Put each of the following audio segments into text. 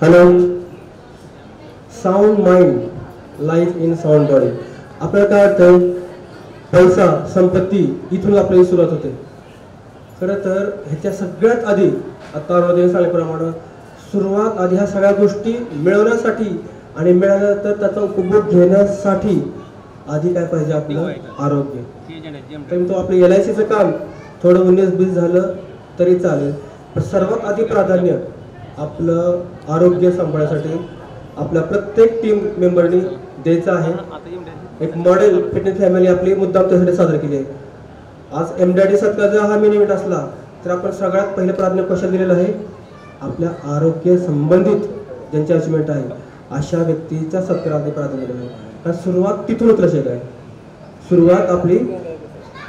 Hello. Sound mind, life in sound body. आपल्याला काय वाटतं, पैसा, संपत्ती इथून आपल्याला सुरुवात होते. खरं तर ह्याच्या सगळ्यात आधी आता अरुणदेव सांगितल्याप्रमाणे सुरुवात आधी ह्या सगळ्या गोष्टी मिळवण्यासाठी आणि मिळाल्यानंतर त्याचा उपभोग घेण्यासाठी आधी काय पाहिजे, आपलं आरोग्य. तो आपलं LICचं काम थोडं 19-20 झालं तरी चालेल, पण सर्वात आधी प्राधान्य आपलं आरोग्य सांभाळण्यासाठी आपल्या प्रत्येक टीम मेंबरनी द्यायचं आहे. एक मॉडेल फिटनेस फॅमिली आपली मुद्दाम त्यासाठी सादर केली आहे. आज MDAD सत्काराचा हा मिनी इव्हेंट असला तर आपण सगळ्यात पहिलं प्राधान्य कशाला दिलेलं आहे, आपल्या आरोग्य संबंधित ज्यांची अचिव्हमेंट आहे अशा व्यक्तीच्या सत्काराने प्राधान्य दिलेलं आहे. कारण सुरुवात तिथून होत आहे. सुरुवात आपली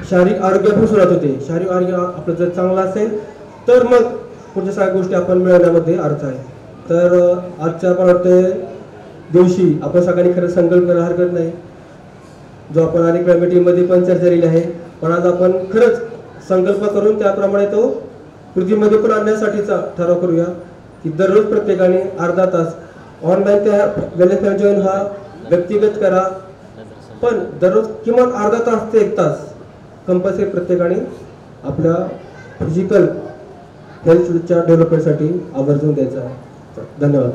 शारीरिक आरोग्यापासून सुरुवात होते. शारीरिक आरोग्य आपलं जर चांगलं असेल तर मग पुढच्या सगळ्या गोष्टी आपण मिळवण्यामध्ये अर्थ आहे. तर आजच्या मला वाटतं दिवशी आपण सगळ्यांनी खरं संकल्प करायला हरकत नाही, जो आपण अनेक वेळा मीटिंगमध्ये पण चर्चा केली आहे. पण आज आपण खरंच संकल्प करून त्याप्रमाणे तो कृतीमध्ये पण आणण्यासाठीचा ठराव करूया की दररोज प्रत्येकाने अर्धा तास ऑनलाईन त्या वेलनेस फॅमिली जॉईन हा व्यक्तिगत करा, पण दररोज किमान अर्धा तास ते 1 तास कंपल्सरी प्रत्येकाने आपल्या फिजिकल हेल्थच्या डेव्हलपमेंटसाठी आवर्जून द्यायचा आहे. धन्यवाद.